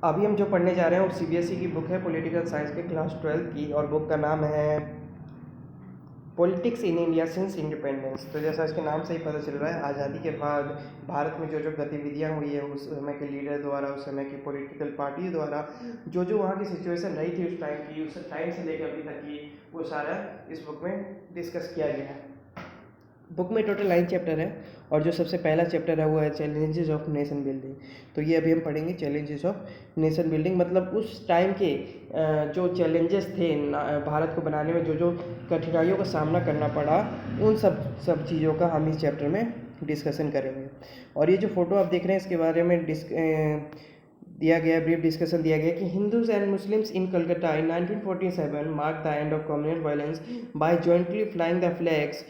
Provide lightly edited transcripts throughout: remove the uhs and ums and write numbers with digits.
अभी हम जो पढ़ने जा रहे हैं वो सीबीएसई की बुक है, पॉलिटिकल साइंस के क्लास 12 की, और बुक का नाम है politics in India since independence. तो जैसा इसके नाम से ही पता चल रहा है, आज़ादी के बाद भारत में जो जो गतिविधियाँ हुई है उस समय के लीडर द्वारा, उस समय की पॉलिटिकल पार्टी द्वारा, जो जो वहाँ की सिचुएशन रही थी उस टाइम की, उस टाइम से लेकर अभी तक की, वो सारा इस बुक में डिस्कस किया गया है। बुक में टोटल 9 चैप्टर है, और जो सबसे पहला चैप्टर है वो है चैलेंजेस ऑफ नेशन बिल्डिंग। तो ये अभी हम पढ़ेंगे चैलेंजेस ऑफ नेशन बिल्डिंग, मतलब उस टाइम के जो चैलेंजेस थे भारत को बनाने में, जो जो कठिनाइयों का सामना करना पड़ा, उन सब चीज़ों का हम इस चैप्टर में डिस्कशन करेंगे। और ये जो फोटो आप देख रहे हैं इसके बारे में दिया गया, ब्रीफ डिस्कशन दिया गया कि Hindus and Muslims in Calcutta in 1947 mark the end of communal violence by jointly flying the flags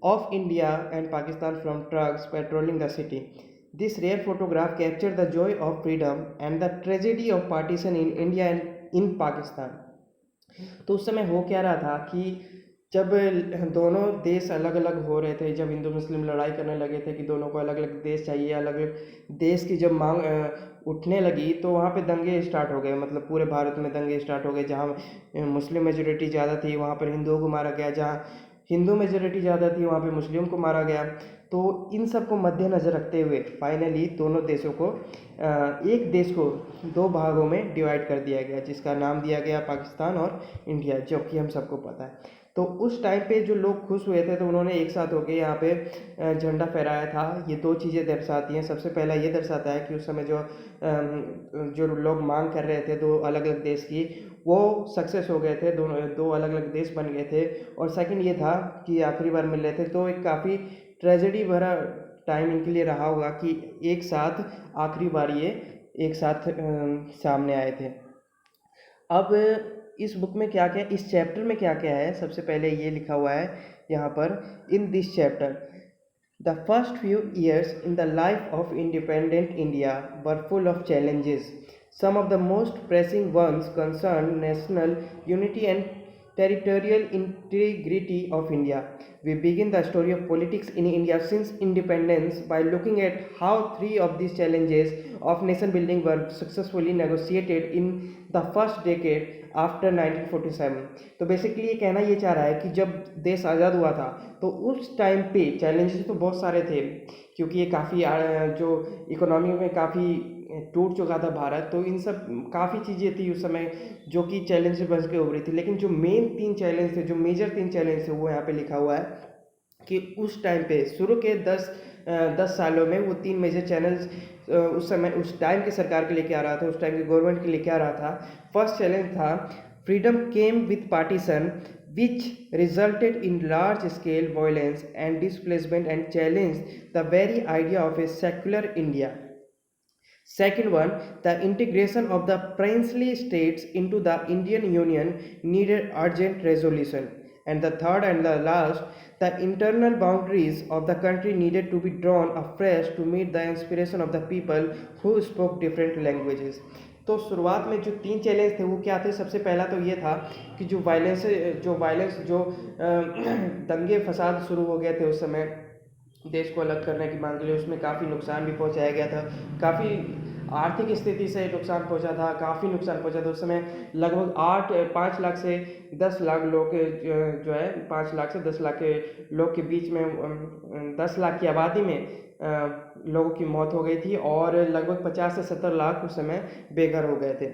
of India and Pakistan from trucks patrolling the city. This rare photograph captured the joy of freedom and the tragedy of partition in India and in Pakistan. तो उस समय हो क्या रहा था कि जब दोनों देश अलग अलग हो रहे थे, जब हिंदू मुस्लिम लड़ाई करने लगे थे कि दोनों को अलग अलग देश चाहिए, अलग अलग देश की जब मांग उठने लगी, तो वहाँ पे दंगे स्टार्ट हो गए। मतलब पूरे भारत में दंगे स्टार्ट हो गए। जहाँ मुस्लिम मेजोरिटी ज़्यादा थी वहाँ पर हिंदुओं को मारा गया, जहाँ हिंदू मेजोरिटी ज़्यादा थी वहाँ पे मुस्लिम को मारा गया। तो इन सब को मद्देनज़र रखते हुए फाइनली दोनों देशों को एक देश को दो भागों में डिवाइड कर दिया गया, जिसका नाम दिया गया पाकिस्तान और इंडिया, जो कि हम सबको पता है। तो उस टाइम पे जो लोग खुश हुए थे तो उन्होंने एक साथ होकर यहाँ पे झंडा फहराया था। ये दो चीज़ें दर्शाती हैं। सबसे पहला ये दर्शाता है कि उस समय जो लोग मांग कर रहे थे दो अलग अलग देश की, वो सक्सेस हो गए थे, दोनों दो अलग अलग देश बन गए थे। और सेकंड ये था कि आखिरी बार मिल रहे थे, तो एक काफ़ी ट्रेजेडी भरा टाइम इनके लिए रहा होगा कि एक साथ आखिरी बार ये एक साथ सामने आए थे। अब इस बुक में क्या क्या, इस चैप्टर में क्या क्या है, सबसे पहले ये लिखा हुआ है यहाँ पर, in this chapter the first few years in the life of independent India were full of challenges. Some of the most pressing ones concerned national unity and territorial integrity of India. We begin the story of politics in India since independence by looking at how three of these challenges of nation building were successfully negotiated in the first decade after 1947। तो basically ये कहना ये चाह रहा है कि जब देश आज़ाद हुआ था तो उस टाइम पे चैलेंजेस तो बहुत सारे थे, क्योंकि ये काफ़ी जो इकोनॉमी में काफ़ी टूट चुका था भारत। तो इन सब काफ़ी चीज़ें थी उस समय जो कि चैलेंज बन के उभरी थी। लेकिन जो मेन 3 चैलेंज थे, जो मेजर 3 चैलेंज थे, वो यहाँ पे लिखा हुआ है कि उस टाइम पे शुरू के 10 सालों में वो 3 मेजर चैलेंज उस समय उस टाइम की सरकार के लिए क्या रहा था, उस टाइम की गवर्नमेंट के लिए क्या रहा था। फर्स्ट चैलेंज था freedom came with partition which resulted in large scale violence and displacement and challenged the very idea of a secular India. Second one, the integration of the princely states into the Indian Union needed urgent resolution. And the third and the last, the internal boundaries of the country needed to be drawn afresh to meet the aspiration of the people who spoke different languages. तो शुरुआत में जो 3 challenge थे वो क्या थे। सबसे पहला तो ये था कि जो वायलेंस जो दंगे फसाद शुरू हो गए थे उस समय देश को अलग करने की मांग के लिए, उसमें काफ़ी नुकसान भी पहुंचाया गया था। काफ़ी आर्थिक स्थिति से नुकसान पहुंचा था, काफ़ी नुकसान पहुंचा था। उस समय लगभग 5 लाख से 10 लाख लोग जो है 5 लाख से 10 लाख के लोग के बीच में 10 लाख की आबादी में लोगों की मौत हो गई थी, और लगभग 50 से 70 लाख उस समय बेघर हो गए थे।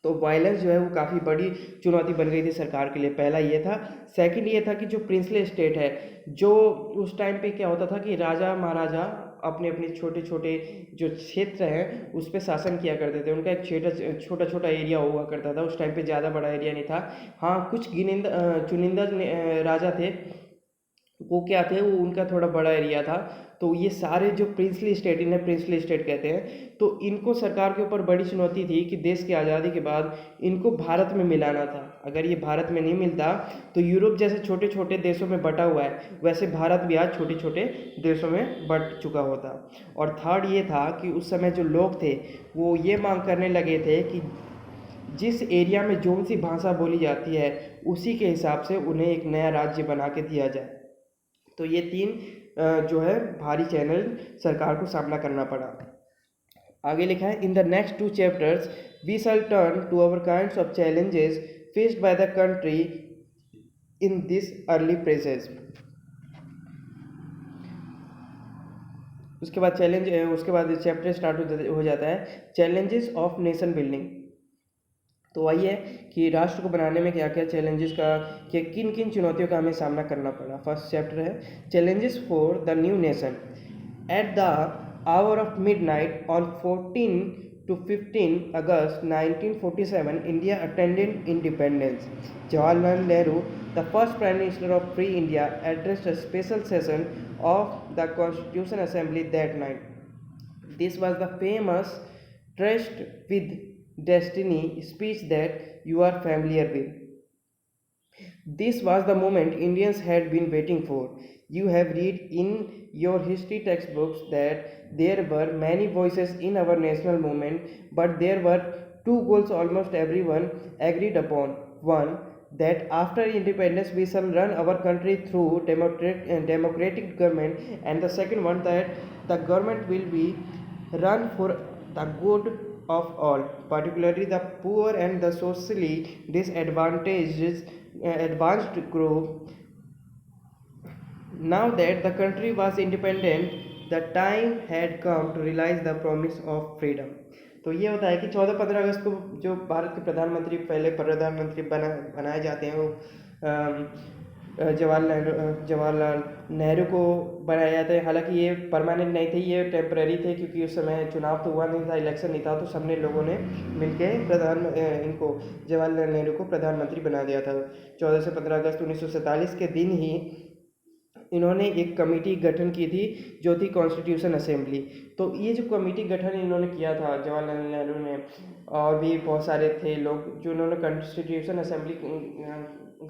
तो वायलेंस जो है वो काफ़ी बड़ी चुनौती बन गई थी सरकार के लिए। पहला ये था। सेकंड ये था कि जो प्रिंसली स्टेट है, जो उस टाइम पे क्या होता था कि राजा महाराजा अपने अपने छोटे छोटे जो क्षेत्र हैं उस पर शासन किया करते थे। उनका एक छोटा छोटा एरिया हुआ करता था। उस टाइम पे ज़्यादा बड़ा एरिया नहीं था। हाँ, कुछ चुनिंदा राजा थे, वो क्या थे, वो उनका थोड़ा बड़ा एरिया था। तो ये सारे जो प्रिंसली स्टेट, इन्हें प्रिंसली स्टेट कहते हैं, तो इनको सरकार के ऊपर बड़ी चुनौती थी कि देश की आज़ादी के बाद इनको भारत में मिलाना था। अगर ये भारत में नहीं मिलता तो यूरोप जैसे छोटे छोटे देशों में बटा हुआ है, वैसे भारत भी आज छोटे छोटे देशों में बट चुका होता। और थर्ड ये था कि उस समय जो लोग थे वो ये मांग करने लगे थे कि जिस एरिया में जो सी भाषा बोली जाती है उसी के हिसाब से उन्हें एक नया राज्य बना के दिया जाए। तो ये 3 जो है भारी चैलेंज सरकार को सामना करना पड़ा। आगे लिखा है, in the next 2 chapters we shall turn to our kinds of challenges faced by the country in this early phases. उसके बाद चैप्टर स्टार्ट हो जाता है, चैलेंजेस ऑफ नेशन बिल्डिंग। तो वही है कि राष्ट्र को बनाने में क्या क्या चैलेंजेस का, कि किन किन चुनौतियों का हमें सामना करना पड़ा। फर्स्ट चैप्टर है challenges for the new nation. At the hour of midnight on 14 to 15 August 1947, India attained independence. Jawaharlal Nehru, the first Prime Minister of Free India, addressed a special session of the Constitution Assembly that night. This was the famous Trust with Destiny speech that you are familiar with. This was the moment Indians had been waiting for. You have read in your history textbooks that there were many voices in our national movement, but there were two goals almost everyone agreed upon. One, that after independence we shall run our country through democratic government, and the second one, that the government will be run for the good of all, particularly the poor and the socially advanced group. Now that the country was independent, the time had come to realize the promise of freedom. तो ये होता है कि 14-15 अगस्त को जो भारत के प्रधानमंत्री, पहले प्रधानमंत्री बनाए जाते हैं, वो जवाहरलाल नेहरू को बनाया जाता है। हालांकि ये परमानेंट नहीं थे, ये टेम्पररी थे, क्योंकि उस समय चुनाव तो हुआ नहीं था, इलेक्शन नहीं था, तो सबने लोगों ने मिलके इनको जवाहरलाल नेहरू को प्रधानमंत्री बना दिया था। 14 से 15 अगस्त 1947 के दिन ही इन्होंने एक कमेटी गठन की थी, जो थी कॉन्स्टिट्यूशन असेंबली। तो ये जो कमेटी गठन इन्होंने किया था जवाहरलाल नेहरू ने, और भी बहुत सारे थे लोग जो इन्होंने कॉन्स्टिट्यूशन असेंबली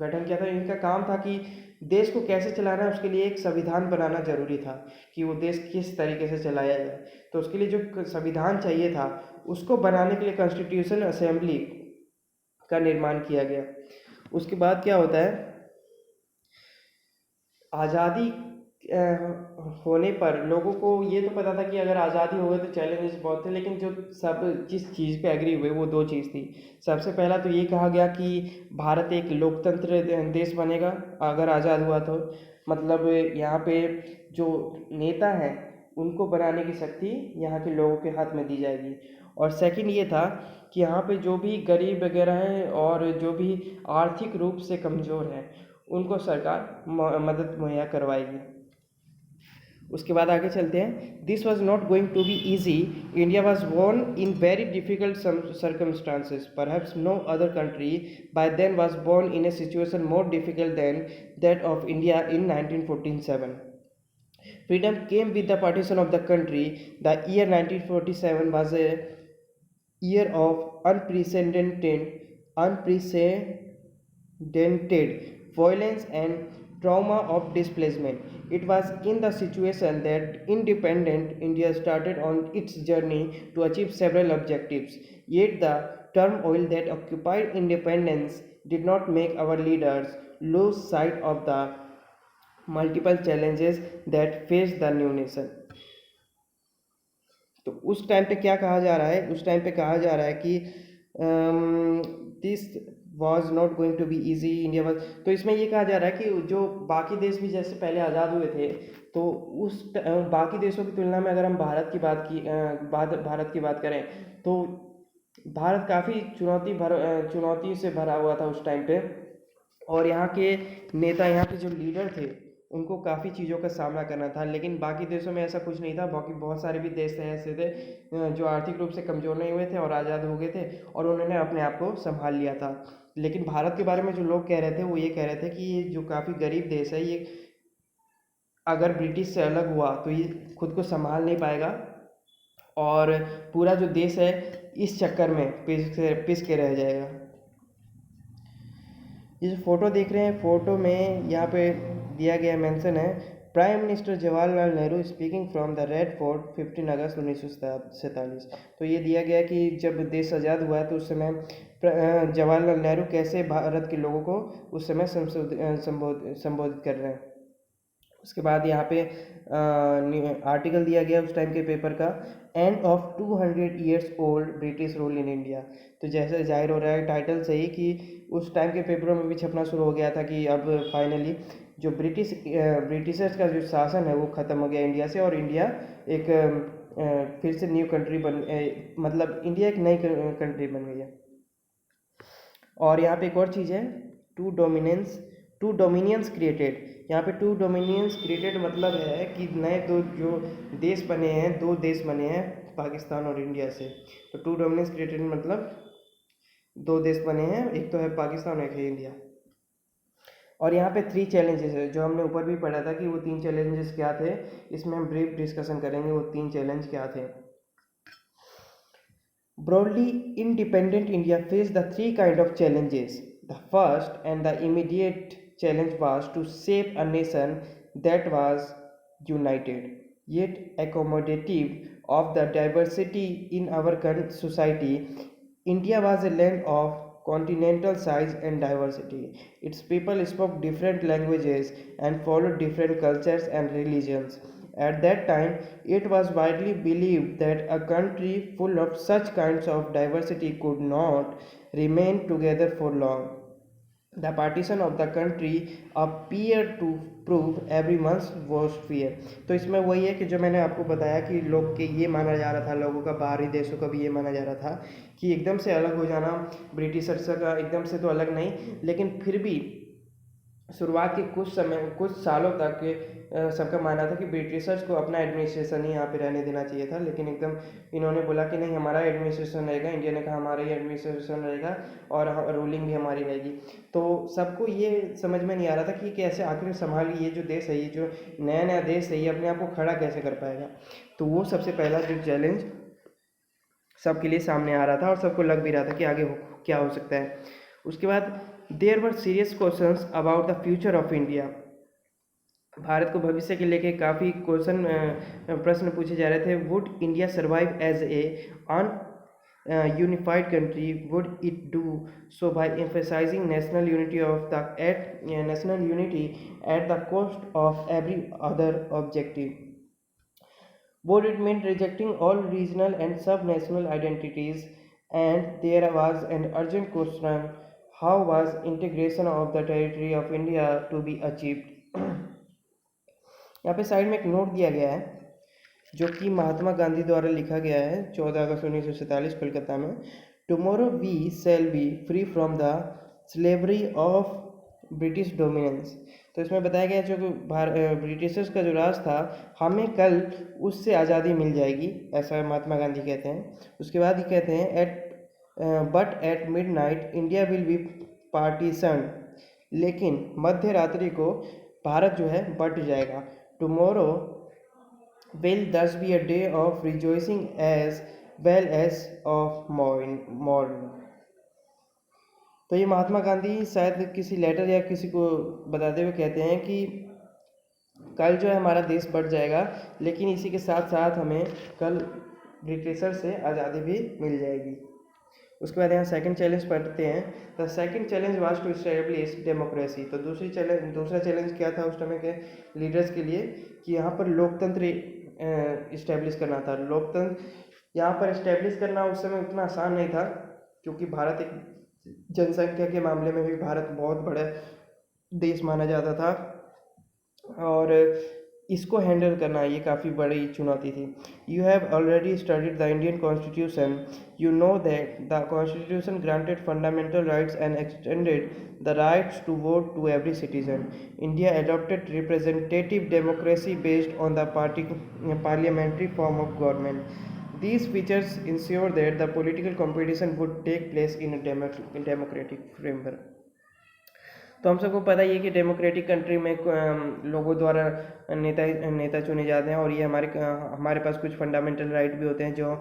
गठन किया था, इनका काम था कि देश को कैसे चलाना है, उसके लिए एक संविधान बनाना जरूरी था कि वो देश किस तरीके से चलाया जाए। तो उसके लिए जो संविधान चाहिए था, उसको बनाने के लिए कॉन्स्टिट्यूशन असेंबली का निर्माण किया गया। उसके बाद क्या होता है, आज़ादी होने पर लोगों को ये तो पता था कि अगर आज़ादी हो गई तो चैलेंजेस बहुत थे, लेकिन जो सब जिस चीज़ पे एग्री हुए वो 2 चीज़ थी। सबसे पहला तो ये कहा गया कि भारत एक लोकतंत्र देश बनेगा अगर आज़ाद हुआ तो, मतलब यहाँ पे जो नेता हैं उनको बनाने की शक्ति यहाँ के लोगों के हाथ में दी जाएगी। और सेकंड ये था कि यहाँ पे जो भी गरीब वगैरह हैं और जो भी आर्थिक रूप से कमज़ोर हैं, उनको सरकार मदद मुहैया करवाएगी। उसके बाद आगे चलते हैं, this was not going to be easy. India was born in very difficult circumstances, perhaps no other country by then was born in a situation more difficult than that of India in 1947. Freedom came with the partition of the country. The year 1947 was a year of unprecedented violence and trauma of displacement. It was in the situation that independent India started on its journey to achieve several objectives. Yet the turmoil that occupied independence did not make our leaders lose sight of the multiple challenges that face the new nation. तो उस time पे क्या कहा जा रहा है, उस time पे कहा जा रहा है कि this was not going to be easy, India was. तो इसमें ये कहा जा रहा है कि जो बाकी देश भी जैसे पहले आज़ाद हुए थे, तो उस बाकी देशों की तुलना में अगर हम भारत की बात करें, तो भारत काफ़ी चुनौती से भरा हुआ था उस टाइम पे। और यहाँ के नेता, यहाँ के जो लीडर थे, उनको काफ़ी चीज़ों का सामना करना था। लेकिन बाकी देशों में ऐसा कुछ नहीं था। बाकी बहुत सारे भी देश ऐसे थे जो आर्थिक रूप से कमज़ोर नहीं हुए थे और आज़ाद हो गए थे, और उन्होंने अपने आप को संभाल लिया था। लेकिन भारत के बारे में जो लोग कह रहे थे, वो ये कह रहे थे कि ये जो काफ़ी गरीब देश है, ये अगर ब्रिटिश से अलग हुआ तो ये खुद को संभाल नहीं पाएगा, और पूरा जो देश है इस चक्कर में पिस के रह जाएगा। ये जो फोटो देख रहे हैं, फोटो में यहाँ पे दिया गया मेंशन है, prime minister Jawaharlal Nehru speaking from the red fort 15 अगस्त 1947। तो ये दिया गया कि जब देश आज़ाद हुआ तो उस समय जवाहरलाल नेहरू कैसे भारत के लोगों को उस समय संबोधित कर रहे हैं। उसके बाद यहाँ पे आर्टिकल दिया गया उस टाइम के पेपर का, end of 200 years old British rule in India. तो जैसे जाहिर हो रहा है टाइटल से ही कि उस टाइम के पेपरों में भी छपना शुरू हो गया था कि अब फाइनली जो ब्रिटिशर्स का जो शासन है वो ख़त्म हो गया इंडिया से, और इंडिया एक फिर से न्यू कंट्री मतलब इंडिया एक नई कंट्री बन गई है। और यहाँ पे एक और चीज़ है, टू डोमिनियंस क्रिएटेड। यहाँ पे टू डोमिनियंस क्रिएटेड मतलब है कि नए दो जो देश बने हैं, दो देश बने हैं पाकिस्तान और इंडिया से। तो टू डोमिनियंस क्रिएटेड मतलब दो देश बने हैं, एक तो है पाकिस्तान और एक है इंडिया। और यहाँ पे 3 चैलेंजेस है जो हमने ऊपर भी पढ़ा था कि वो 3 चैलेंजेस क्या थे, इसमें हम ब्रीफ डिस्कशन करेंगे वो 3 चैलेंज क्या थे। Broadly, independent India faced the 3 kind of challenges. The first and the immediate challenge was to shape a nation that was united, yet accommodative of the diversity in our current society. India was a land of continental size and diversity. Its people spoke different languages and followed different cultures and religions. At that time, it was widely believed that a country full of such kinds of diversity could not remain together for long. The partition of the country appeared to prove everyone's worst fear। तो इसमें वही है कि जो मैंने आपको बताया कि लोग के ये माना जा रहा था, लोगों का बाहरी देशों का भी ये माना जा रहा था कि एकदम से अलग हो जाना ब्रिटिशर्स का, एकदम से तो अलग नहीं, लेकिन फिर भी शुरुआत के कुछ सालों तक सबका मानना था कि ब्रिटिशर्स को अपना एडमिनिस्ट्रेशन ही यहाँ पे रहने देना चाहिए था, लेकिन एकदम इन्होंने बोला कि नहीं, हमारा एडमिनिस्ट्रेशन रहेगा। इंडिया ने कहा हमारा ही एडमिनिस्ट्रेशन रहेगा और रूलिंग भी हमारी रहेगी। तो सबको ये समझ में नहीं आ रहा था कि कैसे आखिर संभाल ये जो देश है, ये जो नया नया देश है, ये अपने आप को खड़ा कैसे कर पाएगा। तो वो सबसे पहला जो चैलेंज सबके लिए सामने आ रहा था और सबको लग भी रहा था कि आगे क्या हो सकता है। उसके बाद there were serious questions about the future of India. Bharat को भविष्य के लेके काफ़ी प्रश्न पूछे जा रहे थे। Would India survive as a unified country, would it do so by emphasizing national unity at the cost of every other objective, would it mean rejecting all regional and sub-national identities? And there was an urgent question, how was integration of the territory of India to be achieved? यहाँ पे side में एक note दिया गया है जो कि महात्मा गांधी द्वारा लिखा गया है 14 अगस्त 1947 कोलकाता में। Tomorrow we shall be free from the slavery of British dominance. तो इसमें बताया गया जो ब्रिटिशर्स का जो राज था, हमें कल उससे आज़ादी मिल जाएगी, ऐसा महात्मा गांधी कहते हैं। उसके बाद ही कहते हैं but at midnight India will be partition, लेकिन मध्य रात्रि को भारत जो है बट जाएगा। Tomorrow will thus be a day of rejoicing as well as of mourning। तो ये महात्मा गांधी शायद किसी लेटर या किसी को बताते हुए कहते हैं कि कल जो है हमारा देश बढ़ जाएगा, लेकिन इसी के साथ साथ हमें कल ब्रिटिशर से आज़ादी भी मिल जाएगी। उसके बाद यहाँ सेकंड चैलेंज पढ़ते हैं। The second challenge was to establish democracy. तो दूसरा चैलेंज क्या था उस समय के लीडर्स के लिए कि यहाँ पर लोकतंत्र इस्टेब्लिश करना था। लोकतंत्र यहाँ पर इस्टेब्लिश करना उस समय उतना आसान नहीं था, क्योंकि भारत एक जनसंख्या के मामले में भी भारत बहुत बड़ा देश माना जाता था और इसको हैंडल करना ये काफ़ी बड़ी चुनौती थी। You have already studied the Indian constitution, you know that the constitution granted fundamental rights and extended the rights to vote to every citizen. India adopted representative democracy based on the parliamentary form of government. These features ensure that the political competition would take place in a democratic framework। तो हम सबको पता ही है कि democratic country में लोगों द्वारा नेता चुने जाते हैं और ये हमारे पास कुछ फंडामेंटल राइट भी होते हैं जो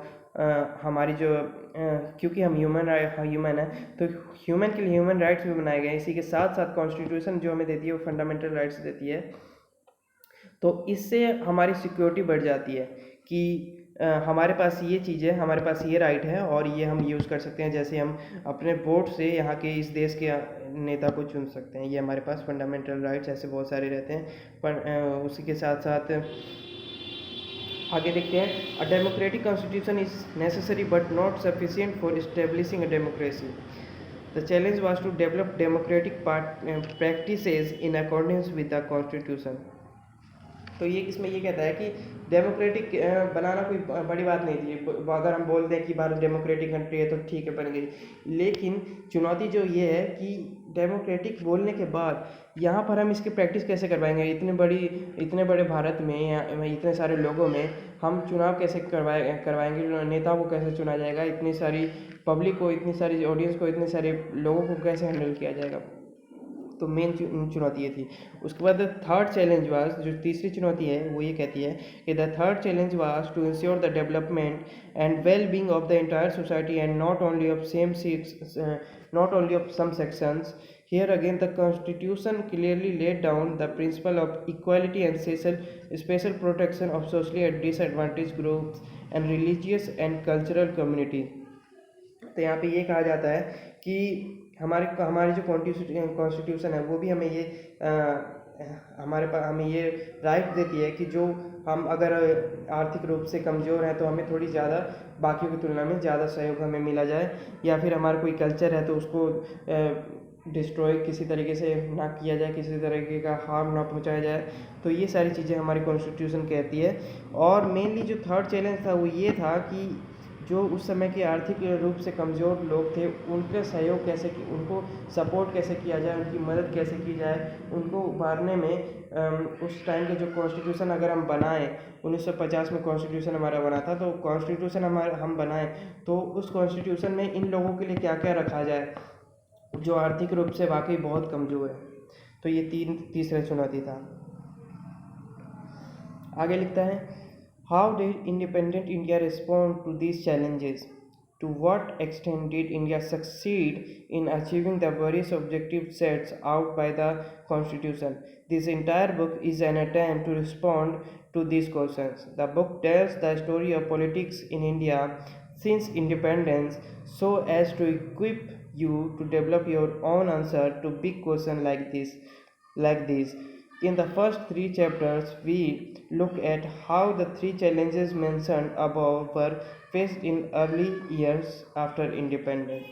हमारी जो क्योंकि हम ह्यूमन है तो ह्यूमन के लिए ह्यूमन राइट्स भी बनाए गए हैं। इसी के साथ साथ कॉन्स्टिट्यूशन जो हमें देती है वो फंडामेंटल राइट्स देती है। तो इससे हमारी सिक्योरिटी बढ़ जाती है कि हमारे पास ये चीज़ें, हमारे पास ये राइट है और ये हम यूज़ कर सकते हैं, जैसे हम अपने वोट से यहाँ के इस देश के नेता को चुन सकते हैं। ये हमारे पास फंडामेंटल राइट्स ऐसे बहुत सारे रहते हैं। पर उसी के साथ साथ आगे देखते हैं, a democratic constitution is necessary but not sufficient for establishing a democracy. The challenge was to develop democratic practices in accordance with the constitution. तो ये इसमें ये कहता है कि डेमोक्रेटिक बनाना कोई बड़ी बात नहीं थी। अगर हम बोल दें कि भारत डेमोक्रेटिक कंट्री है तो ठीक है, बन गई। लेकिन चुनौती जो ये है कि डेमोक्रेटिक बोलने के बाद यहाँ पर हम इसकी प्रैक्टिस कैसे करवाएंगे? इतने बड़े भारत में या इतने सारे लोगों में हम चुनाव कैसे करवाएंगे? नेताओं को कैसे चुना जाएगा? इतनी सारी पब्लिक को, इतनी सारी ऑडियंस को, इतने सारे लोगों को कैसे हैंडल किया जाएगा? तो मेन चुनौती ये थी। उसके बाद थर्ड चैलेंज वाज, जो तीसरी चुनौती है वो ये कहती है कि the third challenge was to ensure the development and well being of the entire society and not only of some sections. Here again, the Constitution clearly laid down the principle of equality and special protection of socially disadvantaged groups and religious and cultural community. तो यहाँ पे ये कहा जाता है कि हमारी जो कॉन्स्टिट्यूशन है वो भी हमें ये हमें ये राइट देती है कि जो हम अगर आर्थिक रूप से कमज़ोर हैं तो हमें थोड़ी ज़्यादा बाकियों की तुलना में ज़्यादा सहयोग हमें मिला जाए, या फिर हमारा कोई कल्चर है तो उसको डिस्ट्रॉय किसी तरीके से ना किया जाए, किसी तरीके का हार्म ना पहुंचाया जाए। तो ये सारी चीज़ें हमारी कॉन्स्टिट्यूशन कहती है। और मेनली जो थर्ड चैलेंज था वो ये था कि जो उस समय के आर्थिक रूप से कमज़ोर लोग थे उनका सहयोग कैसे, उनको सपोर्ट कैसे किया जाए, उनकी मदद कैसे की जाए, उनको उभारने में उस टाइम के जो कॉन्स्टिट्यूशन अगर हम बनाएं, 1950 में कॉन्स्टिट्यूशन हमारा बना था, तो कॉन्स्टिट्यूशन हम बनाएं तो उस कॉन्स्टिट्यूशन में इन लोगों के लिए क्या क्या रखा जाए जो आर्थिक रूप से वाकई बहुत कमज़ोर है। तो ये तीसरा चुनौती था। आगे लिखता है, how did independent India respond to these challenges? To what extent did India succeed in achieving the various objective sets out by the constitution? This entire book is an attempt to respond to these questions. The book tells the story of politics in India since independence so as to equip you to develop your own answer to big questions like this. In the first 3 chapters, we look at how the 3 challenges mentioned above were faced in early years after independence.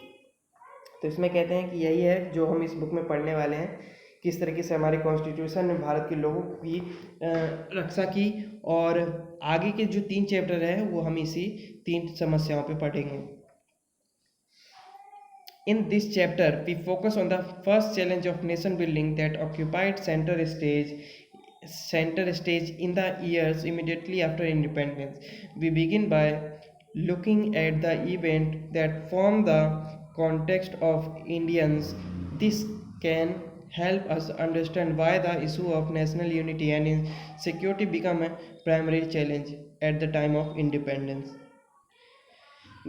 तो इसमें कहते हैं कि यही है जो हम इस बुक में पढ़ने वाले हैं, किस तरीके से हमारे कॉन्स्टिट्यूशन ने भारत के लोगों की रक्षा की, और आगे के जो 3 चैप्टर है वो हम इसी 3 समस्याओं पे पढ़ेंगे। In this chapter, we focus on the first challenge of nation building that occupied center stage in the years immediately after independence. We begin by looking at the event that form the context of Indians. This can help us understand why the issue of national unity and security become a primary challenge at the time of independence.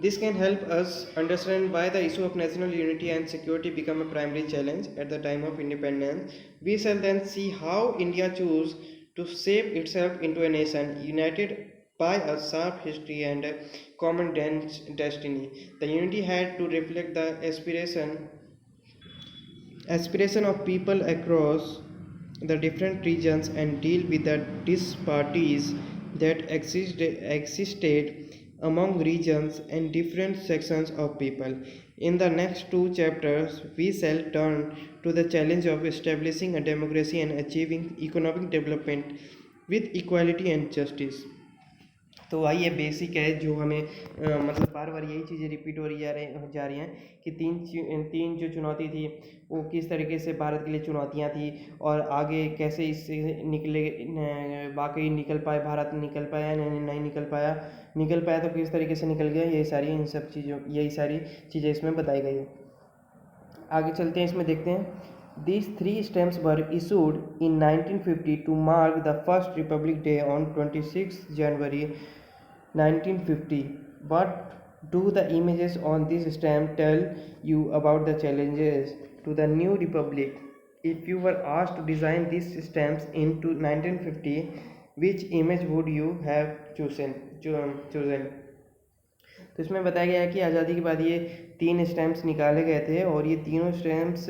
This can help us understand why the issue of national unity and security become a primary challenge at the time of independence. We shall then see how India chose to shape itself into a nation united by a sharp history and a common destiny. The unity had to reflect the aspiration of people across the different regions and deal with the disparities that existed among regions and different sections of people. In the next 2 chapters, we shall turn to the challenge of establishing a democracy and achieving economic development with equality and justice. तो वही ये basic है जो हमें मतलब बार बार यही चीज़ें repeat हो रही जा रही हैं कि तीन जो चुनौती थी वो किस तरीके से भारत के लिए चुनौतियां थी, और आगे कैसे इससे वाकई निकल पाए, भारत निकल पाया नहीं निकल पाया तो किस तरीके से निकल गया। यही सारी चीज़ें इसमें बताई गई है। आगे चलते हैं, इसमें देखते हैं। These 3 stamps were issued in 1950 to mark the first Republic Day on 26 January 1950. What do the images on this stamp tell you about the challenges to the new republic? If you were asked to design these stamps in 1950, which image would you have chosen. तो इसमें बताया गया है कि आज़ादी के बाद ये 3 स्टैम्प्स निकाले गए थे और ये तीनों स्टैम्प्स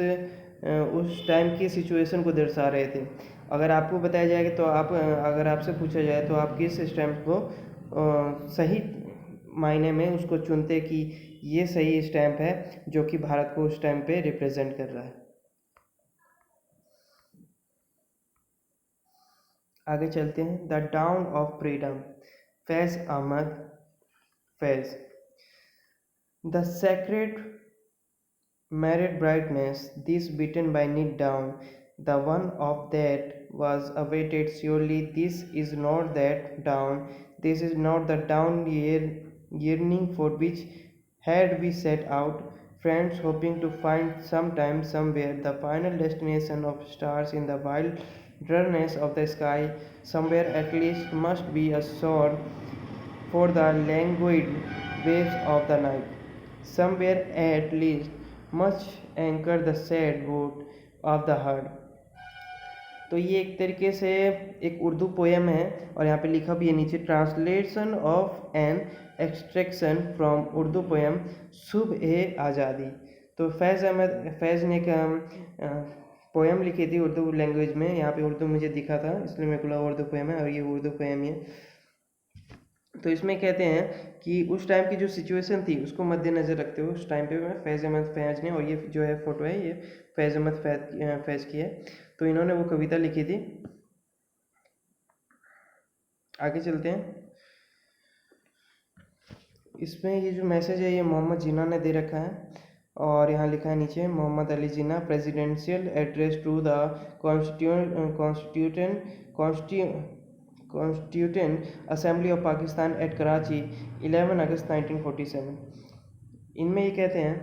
उस टाइम की सिचुएशन को दर्शा रहे थे। अगर आपको बताया जाएगा तो आप अगर आपसे पूछा जाए तो आप किस स्टैम्प को सही मायने में उसको चुनते कि ये सही स्टैम्प है जो कि भारत को उस टाइम पे रिप्रेजेंट कर रहा है। आगे चलते हैं। The dawn of freedom, Faiz Ahmad Faiz. The sacred married brightness, this beaten by knit down, the one of that was awaited surely. This is not that down, this is not the down yearning for which had we set out, friends hoping to find sometime somewhere the final destination of stars in the wilderness of the sky. Somewhere at least must be a shore for the languid waves of the night. Somewhere at least must anchor the sad boat of the heart. तो ये एक तरीके से एक Urdu poem है और यहाँ पे लिखा भी है नीचे, translation of an extraction from Urdu poem Subh e Azadi. तो फैज़ ने एक पोएम लिखी थी उर्दू लैंग्वेज में, यहाँ पे उर्दू मुझे दिखा था इसलिए मेरे को लगा उर्दू पोएम है और ये उर्दू पोएम ही है। तो इसमें कहते हैं कि उस टाइम की जो सिचुएशन थी उसको मद्देनज़र रखते हुए उस टाइम पे फैज़ अहमद फैज़ ने, और ये जो है फ़ोटो है ये फैज़ अहमद फैज़ की है, तो इन्होंने वो कविता लिखी थी। आगे चलते हैं। इसमें ये जो मैसेज है ये मोहम्मद जिन्ना ने दे रखा है और यहाँ लिखा है नीचे, Mohammad Ali Jinnah, presidential address to the constituent assembly of Pakistan at Karachi 11 August 1947। इनमें ये कहते हैं,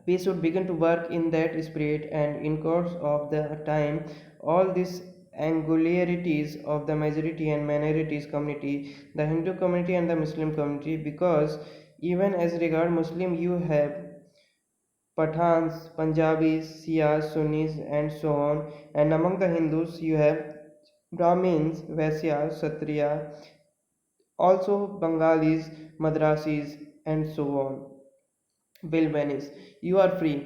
we should begin to work in that spirit, and in course of the time all these angularities of the majority and minorities community, the Hindu community and the Muslim community, because even as regard Muslim you have Pathans, Punjabis, Shias, Sunnis and so on, and among the Hindus you have Brahmins, Vaisyas, Kshatriya, also Bengalis, Madrasis and so on will vanish. You are free.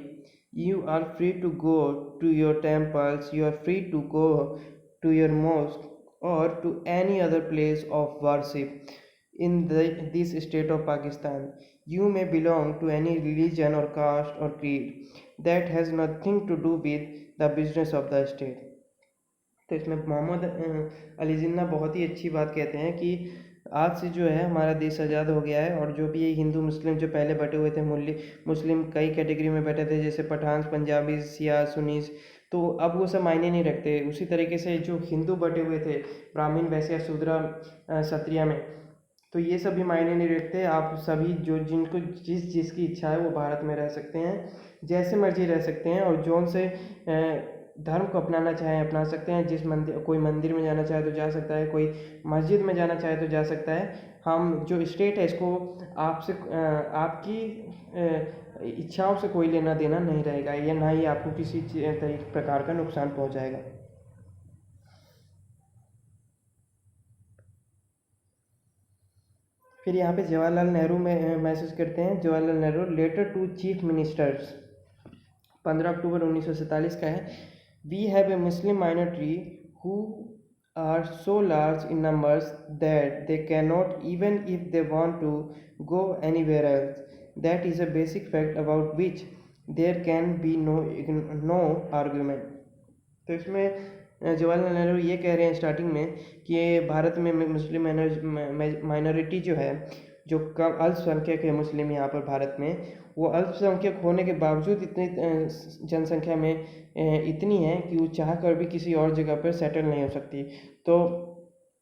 You are free to go to your temples. You are free to go to your mosque or to any other place of worship in this state of Pakistan. You may belong to any religion or caste or creed. That has nothing to do with the business of the state. तो इसमें मोहम्मद अली जिन्ना बहुत ही अच्छी बात कहते हैं कि आज से जो है हमारा देश आज़ाद हो गया है और जो भी ये हिंदू मुस्लिम जो पहले बटे हुए थे, मुस्लिम कई कैटेगरी में बैठे थे जैसे पठान, पंजाबी, सिया, सुन्नीस, तो अब वो सब मायने नहीं रखते। उसी तरीके से जो हिंदू बटे हुए थे ब्राह्मण, वैश्य, शूद्र, क्षत्रिय में, तो ये सभी मायने नहीं रखते। आप सभी जो जिनको जिस चीज़ की इच्छा है वो भारत में रह सकते हैं, जैसे मर्जी रह सकते हैं और जौन से धर्म को अपनाना चाहे अपना सकते हैं। जिस मंदिर, कोई मंदिर में जाना चाहे तो जा सकता है, कोई मस्जिद में जाना चाहे तो जा सकता है। हम जो स्टेट है इसको आपसे आपकी इच्छाओं से कोई लेना देना नहीं रहेगा, या ना ही आपको किसी प्रकार का नुकसान पहुंचाएगा। फिर यहाँ पे जवाहरलाल नेहरू में मैसेज करते हैं, Jawaharlal Nehru, letter to chief ministers, 15 अक्टूबर 1947 का है। We have a Muslim minority who are so large in numbers that they cannot, even if they want to, go anywhere else. That is a basic fact about which there can be no argument. तो इसमें जवाहरलाल नेहरू ये कह रहे हैं starting में कि भारत में मुस्लिम minority जो है, जो कम अल्पसंख्यक है मुस्लिम यहाँ पर भारत में, वो अल्पसंख्यक होने के बावजूद इतनी जनसंख्या में इतनी है कि वो चाह कर भी किसी और जगह पर सेटल नहीं हो सकती। तो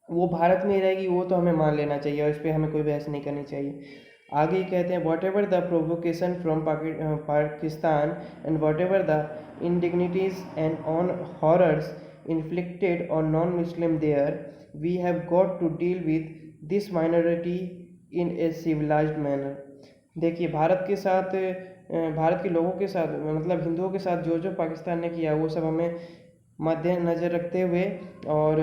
वो भारत में ही रहेगी, वो तो हमें मान लेना चाहिए और इस पर हमें कोई बहस नहीं करनी चाहिए। आगे कहते हैं, whatever the provocation from Pakistan and whatever the indignities and on horrors inflicted on non-Muslim there, we have got to deal with this minority in a civilized manner. देखिए, भारत के साथ, भारत के लोगों के साथ, मतलब हिंदुओं के साथ जो जो पाकिस्तान ने किया वो सब हमें मद्देनज़र रखते हुए और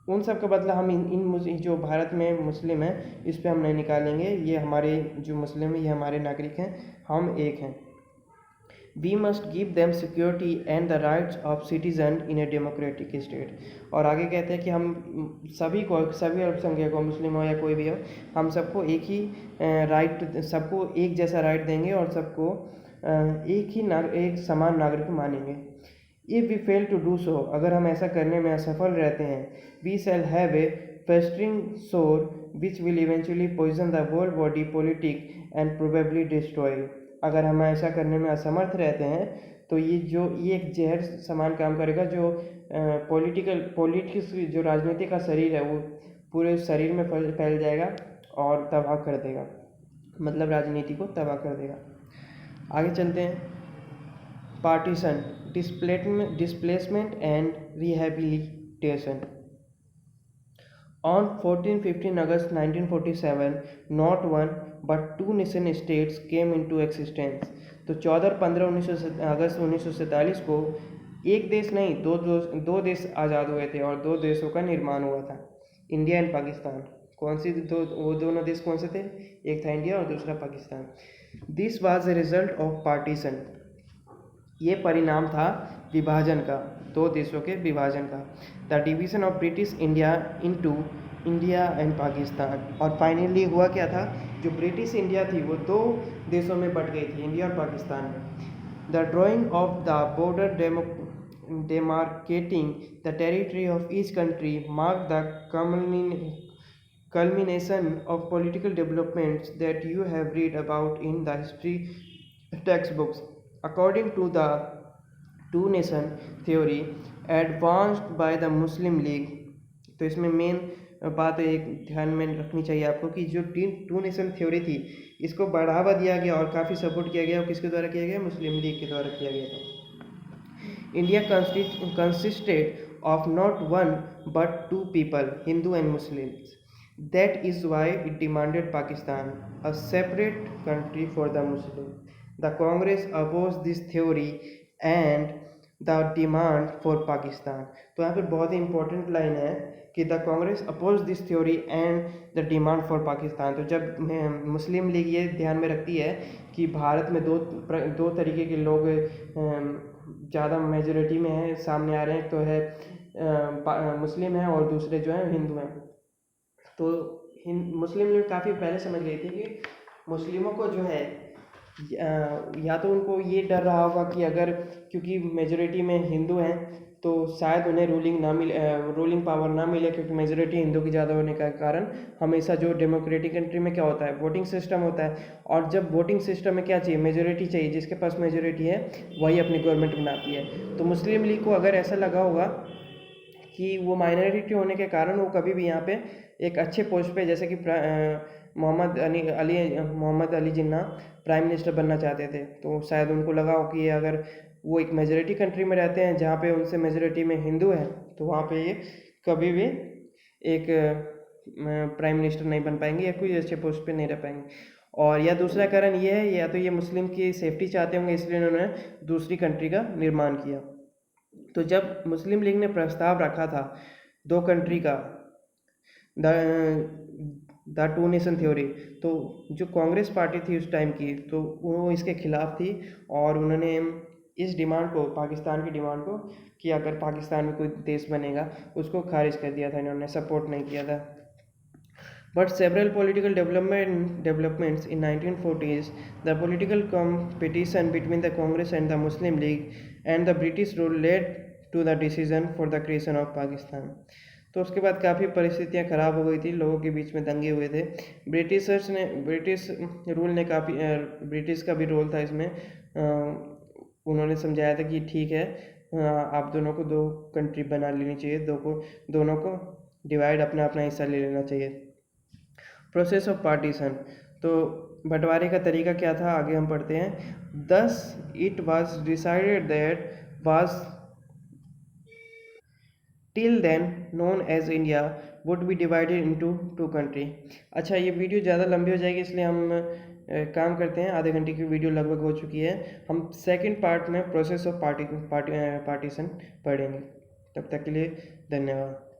उन सब का बदला हम जो भारत में मुस्लिम हैं इस पे हम नहीं निकालेंगे। ये हमारे जो मुस्लिम हैं ये हमारे नागरिक हैं, हम एक हैं। We must give them security and the rights of citizen in a democratic state. और आगे कहते हैं कि हम सभी को, सभी अल्पसंख्यक हो, मुस्लिम हो या कोई भी हो, हम सबको एक ही राइट, सबको एक जैसा राइट देंगे और सबको एक समान नागरिक मानेंगे। If we fail to do so, अगर हम ऐसा करने में असफल रहते हैं, we shall have a festering sore which will eventually poison the world body politic and probably destroy. अगर हम ऐसा करने में असमर्थ रहते हैं तो ये एक जहर समान काम करेगा, जो पॉलिटिक्स जो राजनीति का शरीर है वो पूरे शरीर में फैल जाएगा और तबाह कर देगा, मतलब राजनीति को तबाह कर देगा। आगे चलते हैं। Partition, displacement and rehabilitation. On 14-15 August 1947, not one but two nation states came into existence। तो 14-15 अगस्त 1947 को एक देश नहीं, दो देश आज़ाद हुए थे और दो देशों का निर्माण हुआ था, इंडिया एंड पाकिस्तान। कौन सी वो दोनों देश कौन से थे? एक था इंडिया और दूसरा Pakistan. This was a result of partition. ये परिणाम था विभाजन का, दो देशों के विभाजन का। The division of British India into India and Pakistan. और फाइनली हुआ क्या था, जो ब्रिटिश इंडिया थी वो दो देशों में बट गई थी, इंडिया और पाकिस्तान में। The drying of the border demarcating the territory of each country marked the culmination of political developments that you have read about in the history textbooks. According to the two nation theory advanced by the Muslim League, तो इसमें main बात एक ध्यान में रखनी चाहिए आपको कि जो टू नेशन थ्योरी थी इसको बढ़ावा दिया गया और काफ़ी सपोर्ट किया गया, और किसके द्वारा किया गया? मुस्लिम लीग के द्वारा किया गया था। India consisted of not one but two people, Hindu and Muslims. That is why it demanded Pakistan, a separate country for the Muslim. The Congress opposed this theory and the demand for Pakistan। तो यहाँ पर बहुत ही important line है कि the Congress oppose this theory and the demand for Pakistan. तो जब मुस्लिम league ये ध्यान में रखती है कि भारत में दो तरीके के लोग ज़्यादा मेजोरिटी में है, सामने आ रहे हैं, तो है मुस्लिम है और दूसरे जो हैं हिंदू हैं। तो मुस्लिम लीग काफ़ी पहले समझ गई थी कि मुस्लिमों को जो है या तो उनको ये डर रहा होगा कि अगर, क्योंकि मेजोरिटी में हिंदू हैं तो शायद उन्हें रूलिंग पावर ना मिले, क्योंकि मेजोरिटी हिंदू की ज़्यादा होने का कारण हमेशा जो डेमोक्रेटिक कंट्री में क्या होता है, वोटिंग सिस्टम होता है। और जब वोटिंग सिस्टम में क्या चाहिए? मेजोरिटी चाहिए। जिसके पास मेजोरिटी है वही अपनी गवर्नमेंट बनाती है। तो मुस्लिम लीग को अगर ऐसा लगा होगा कि वो माइनॉरिटी होने के कारण वो कभी भी यहाँ पे एक अच्छे पोस्ट पे, जैसे कि मोहम्मद अली जिन्ना प्राइम मिनिस्टर बनना चाहते थे, तो शायद उनको लगा हो कि अगर वो एक मेजोरिटी कंट्री में रहते हैं जहाँ पे उनसे मेजोरिटी में हिंदू है, तो वहाँ पे ये कभी भी एक प्राइम मिनिस्टर नहीं बन पाएंगे या कोई अच्छे पोस्ट पे नहीं रह पाएंगे। और या दूसरा कारण ये है, या तो ये मुस्लिम की सेफ्टी चाहते होंगे, इसलिए उन्होंने दूसरी कंट्री का निर्माण किया। तो जब मुस्लिम लीग ने प्रस्ताव रखा था दो कंट्री का, द टू नेशन थ्योरी, तो जो कांग्रेस पार्टी थी उस टाइम की, तो वो इसके खिलाफ थी और उन्होंने इस डिमांड को, पाकिस्तान की डिमांड को, कि अगर पाकिस्तान में कोई देश बनेगा उसको खारिज कर दिया था, इन्होंने सपोर्ट नहीं किया था। But several political developments in 1940s, the political competition between the Congress and the Muslim League and the British rule led to the decision for the creation of Pakistan। तो उसके बाद काफ़ी परिस्थितियाँ ख़राब हो गई थी, लोगों के बीच में दंगे हुए थे। ब्रिटिश रूल ने काफ़ी, ब्रिटिश का भी रोल था इसमें, उन्होंने समझाया था कि ठीक है, आप दोनों को दो कंट्री बना लेनी चाहिए, दोनों को डिवाइड, अपना अपना हिस्सा ले लेना चाहिए। प्रोसेस ऑफ पार्टीशन, तो बंटवारे का तरीका क्या था, आगे हम पढ़ते हैं। Thus it was decided that was till then known as India would be divided into two country. अच्छा, ये वीडियो ज़्यादा लंबी हो जाएगी, इसलिए हम काम करते हैं, आधे घंटे की वीडियो लगभग हो चुकी है, हम सेकंड पार्ट में प्रोसेस ऑफ पार्टीशन पढ़ेंगे। तब तक के लिए धन्यवाद।